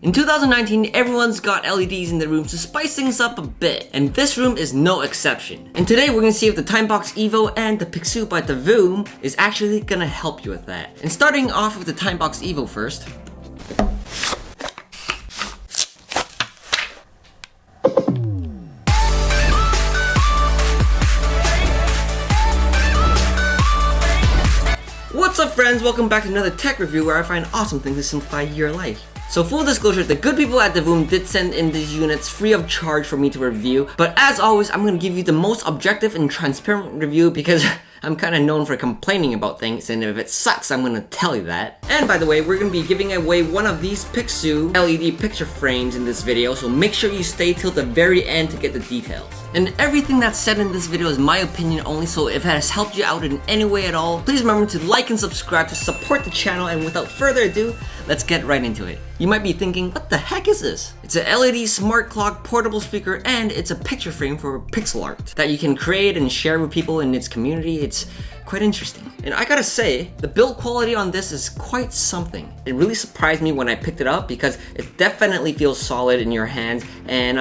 In 2019, everyone's got LEDs in their rooms to spice things up a bit, and this room is no exception. And today we're gonna see if the Timebox-Evo and the Pixoo by Divoom is actually gonna help you with that. And starting off with the Timebox-Evo first. What's up friends, welcome back to another tech review where I find awesome things to simplify your life. So full disclosure, the good people at Divoom did send in these units free of charge for me to review, but as always, I'm gonna give you the most objective and transparent review because I'm kinda known for complaining about things, and if it sucks, I'm gonna tell you that. And by the way, we're gonna be giving away one of these Pixoo LED picture frames in this video, so make sure you stay till the very end to get the details. And everything that's said in this video is my opinion only, so if it has helped you out in any way at all, please remember to like and subscribe to support the channel, and without further ado, let's get right into it. You might be thinking, what the heck is this? It's a LED smart clock portable speaker, and it's a picture frame for pixel art that you can create and share with people in its community. It's quite interesting. And I gotta say, the build quality on this is quite something. It really surprised me when I picked it up because it definitely feels solid in your hands, and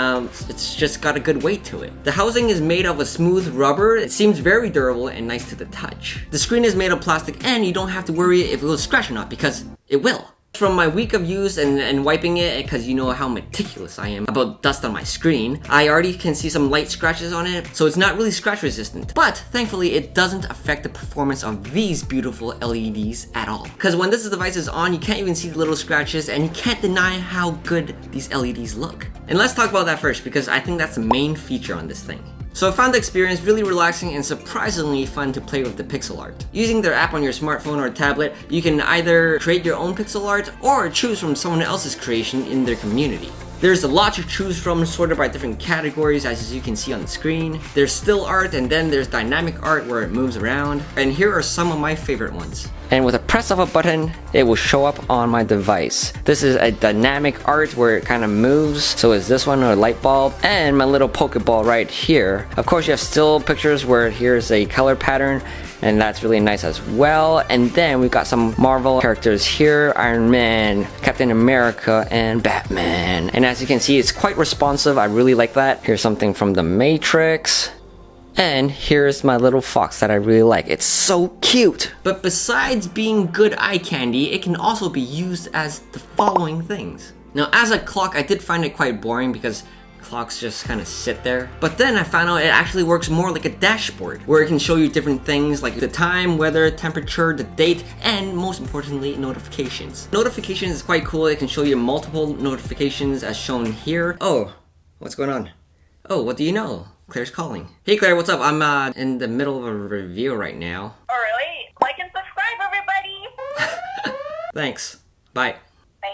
it's just got a good weight to it. The housing is made of a smooth rubber. It seems very durable and nice to the touch. The screen is made of plastic, and you don't have to worry if it will scratch or not because it will. From my week of use and wiping it, because you know how meticulous I am about dust on my screen, I already can see some light scratches on it, so it's not really scratch resistant. But thankfully, it doesn't affect the performance of these beautiful LEDs at all. Because when this device is on, you can't even see the little scratches, and you can't deny how good these LEDs look. And let's talk about that first, because I think that's the main feature on this thing. So I found the experience really relaxing and surprisingly fun to play with the pixel art. Using their app on your smartphone or tablet, you can either create your own pixel art or choose from someone else's creation in their community. There's a lot to choose from, sorted by different categories as you can see on the screen. There's still art, and then there's dynamic art where it moves around. And here are some of my favorite ones. And with a press of a button, it will show up on my device. This is a dynamic art where it kind of moves. So is this one, or a light bulb, and my little Pokeball right here. Of course, you have still pictures where here's a color pattern, and that's really nice as well. And then we've got some Marvel characters here: Iron Man, Captain America, and Batman. And as you can see, it's quite responsive. I really like that. Here's something from the Matrix. And here's my little fox that I really like. It's so cute! But besides being good eye candy, it can also be used as the following things. Now, as a clock, I did find it quite boring because clocks just kind of sit there. But then I found out it actually works more like a dashboard, where it can show you different things like the time, weather, temperature, the date, and most importantly, notifications. Notifications is quite cool. It can show you multiple notifications as shown here. Oh, what's going on? Oh, what do you know? Claire's calling. Hey Claire, what's up? I'm in the middle of a review right now. Oh really? Like and subscribe, everybody! Thanks. Bye. Bye.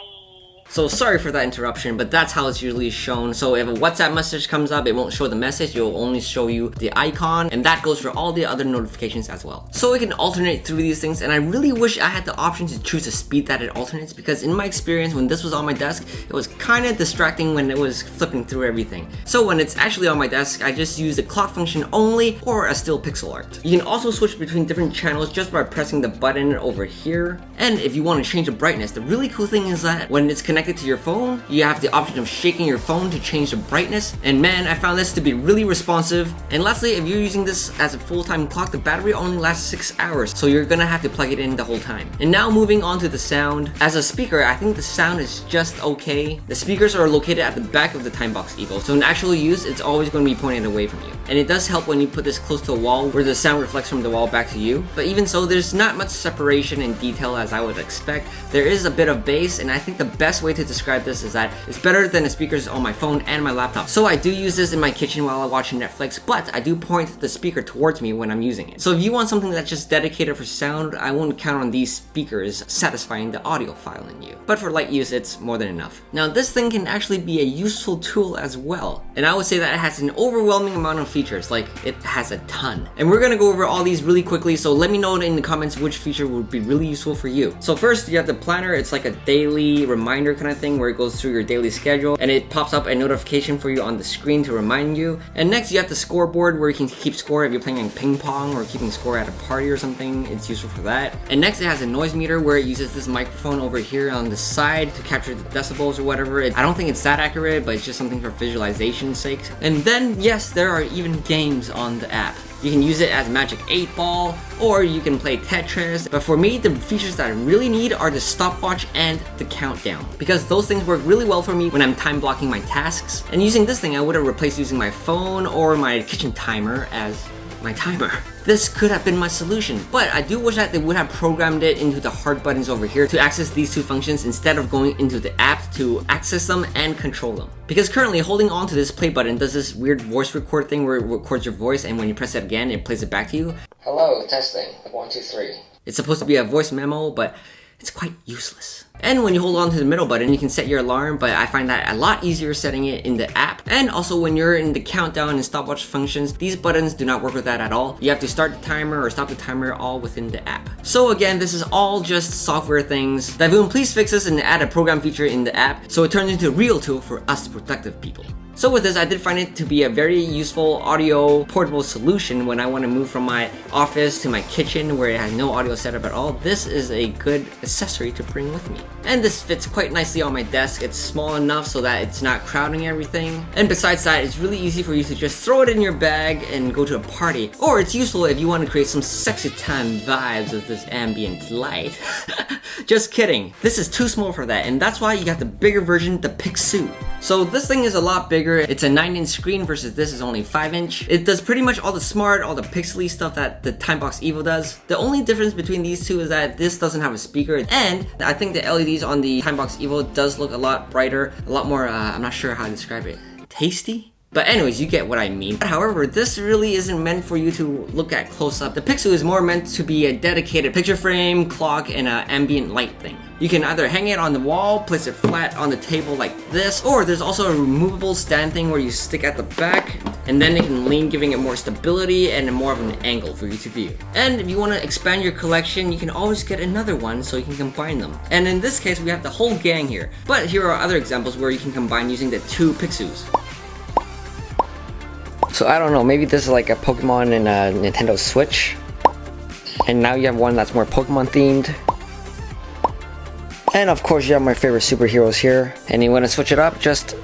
So sorry for that interruption, but that's how it's usually shown. So if a WhatsApp message comes up, it won't show the message, it'll only show you the icon, and that goes for all the other notifications as well. So it can alternate through these things, and I really wish I had the option to choose the speed that it alternates, because in my experience, when this was on my desk, it was kind of distracting when it was flipping through everything. So when it's actually on my desk, I just use the clock function only, or a still pixel art. You can also switch between different channels just by pressing the button over here. And if you want to change the brightness, the really cool thing is that when it's connected to your phone, you have the option of shaking your phone to change the brightness. And man, I found this to be really responsive. And lastly, if you're using this as a full-time clock, the battery only lasts 6 hours, so you're gonna have to plug it in the whole time. And now moving on to the sound. As a speaker, I think the sound is just okay. The speakers are located at the back of the Timebox-Evo, so in actual use, it's always going to be pointed away from you. And it does help when you put this close to a wall where the sound reflects from the wall back to you. But even so, there's not much separation and detail as I would expect. There is a bit of bass, and I think the best way to describe this is that it's better than the speakers on my phone and my laptop. So I do use this in my kitchen while I watch Netflix, but I do point the speaker towards me when I'm using it. So if you want something that's just dedicated for sound, I won't count on these speakers satisfying the audio file in you. But for light use, it's more than enough. Now this thing can actually be a useful tool as well. And I would say that it has an overwhelming amount of features, like it has a ton. And we're gonna go over all these really quickly, so let me know in the comments which feature would be really useful for you. So first, you have the planner. It's like a daily reminder kind of thing where it goes through your daily schedule and it pops up a notification for you on the screen to remind you. And next you have the scoreboard where you can keep score if you're playing ping pong or keeping score at a party or something. It's useful for that. And next it has a noise meter where it uses this microphone over here on the side to capture the decibels or whatever. I don't think it's that accurate, but it's just something for visualization's sake. And then yes, there are even games on the app. You can use it as Magic 8 Ball, or you can play Tetris. But for me, the features that I really need are the stopwatch and the countdown, because those things work really well for me when I'm time blocking my tasks. And using this thing, I would have replaced using my phone or my kitchen timer as my timer. This could have been my solution, but I do wish that they would have programmed it into the heart buttons over here to access these two functions instead of going into the app to access them and control them. Because currently holding on to this play button does this weird voice record thing where it records your voice, and when you press it again, it plays it back to you. Hello, testing. 1, 2, 3. It's supposed to be a voice memo, but it's quite useless. And when you hold on to the middle button, you can set your alarm, but I find that a lot easier setting it in the app. And also when you're in the countdown and stopwatch functions, these buttons do not work with that at all. You have to start the timer or stop the timer all within the app. So again, this is all just software things. Divoom, please fix this and add a program feature in the app so it turns into a real tool for us productive people. So with this, I did find it to be a very useful audio portable solution when I want to move from my office to my kitchen where it has no audio setup at all. This is a good accessory to bring with me. And this fits quite nicely on my desk. It's small enough so that it's not crowding everything. And besides that, it's really easy for you to just throw it in your bag and go to a party. Or it's useful if you want to create some sexy time vibes with this ambient light. Just kidding. This is too small for that, and that's why you got the bigger version, the Pixoo. So this thing is a lot bigger. It's a 9-inch screen versus this is only 5-inch. It does pretty much all the smart, all the pixely stuff that the Timebox-Evo does. The only difference between these two is that this doesn't have a speaker, and I think the LEDs on the Timebox-Evo does look a lot brighter, a lot more, I'm not sure how to describe it, tasty? But anyways, you get what I mean. However, this really isn't meant for you to look at close up. The Pixoo is more meant to be a dedicated picture frame, clock, and an ambient light thing. You can either hang it on the wall, place it flat on the table like this, or there's also a removable stand thing where you stick at the back, and then it can lean, giving it more stability and more of an angle for you to view. And if you want to expand your collection, you can always get another one so you can combine them. And in this case, we have the whole gang here. But here are other examples where you can combine using the two Pixoos. So I don't know, maybe this is like a Pokemon in a Nintendo Switch. And now you have one that's more Pokemon themed. And of course you have my favorite superheroes here. And you want to switch it up, just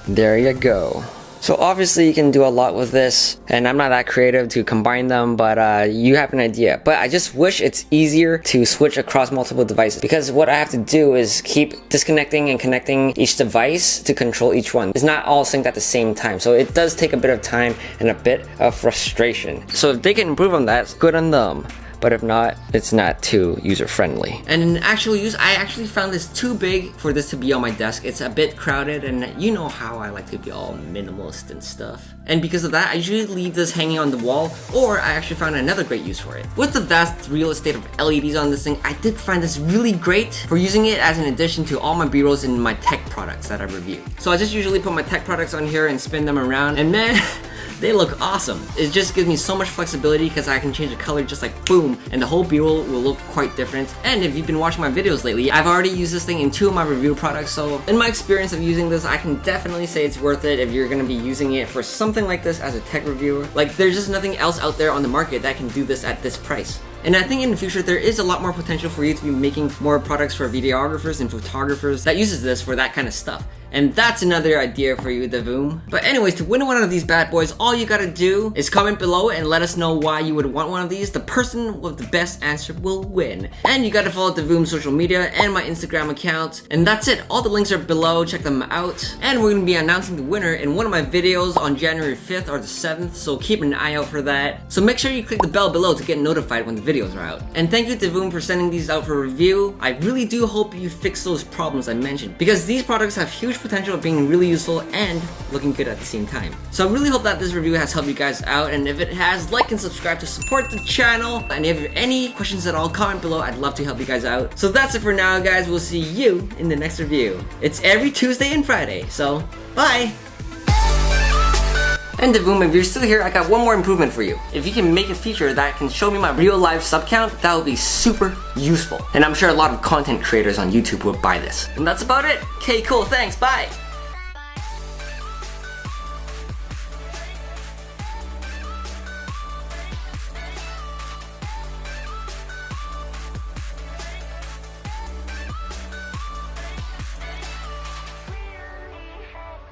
there you go. So obviously you can do a lot with this, and I'm not that creative to combine them, but you have an idea. But I just wish it's easier to switch across multiple devices, because what I have to do is keep disconnecting and connecting each device to control each one. It's not all synced at the same time, so it does take a bit of time and a bit of frustration. So if they can improve on that, good on them. But if not, it's not too user-friendly. And in actual use, I actually found this too big for this to be on my desk. It's a bit crowded, and you know how I like to be all minimalist and stuff. And because of that, I usually leave this hanging on the wall, or I actually found another great use for it. With the vast real estate of LEDs on this thing, I did find this really great for using it as an addition to all my B-rolls and my tech products that I review. So I just usually put my tech products on here and spin them around, and man, they look awesome. It just gives me so much flexibility because I can change the color just like boom, and the whole B-roll will look quite different. And if you've been watching my videos lately, I've already used this thing in 2 of my review products, so in my experience of using this, I can definitely say it's worth it if you're gonna be using it for something like this as a tech reviewer. Like, there's just nothing else out there on the market that can do this at this price. And I think in the future, there is a lot more potential for you to be making more products for videographers and photographers that uses this for that kind of stuff. And that's another idea for you, Divoom. But anyways, to win one of these bad boys, all you gotta do is comment below and let us know why you would want one of these. The person with the best answer will win. And you gotta follow Divoom's social media and my Instagram account. And that's it. All the links are below. Check them out. And we're gonna be announcing the winner in one of my videos on January 5th or the 7th, so keep an eye out for that. So make sure you click the bell below to get notified when the videos are out. And thank you, Divoom, for sending these out for review. I really do hope you fix those problems I mentioned, because these products have huge potential of being really useful and looking good at the same time. So I really hope that this review has helped you guys out, and if it has, like and subscribe to support the channel. And if you have any questions at all, comment below. I'd love to help you guys out. So that's it for now, guys. We'll see you in the next review. It's every Tuesday and Friday, so bye! And Divoom, if you're still here, I got one more improvement for you. If you can make a feature that can show me my real life sub count, that would be super useful. And I'm sure a lot of content creators on YouTube would buy this. And that's about it. Okay, cool, thanks, bye!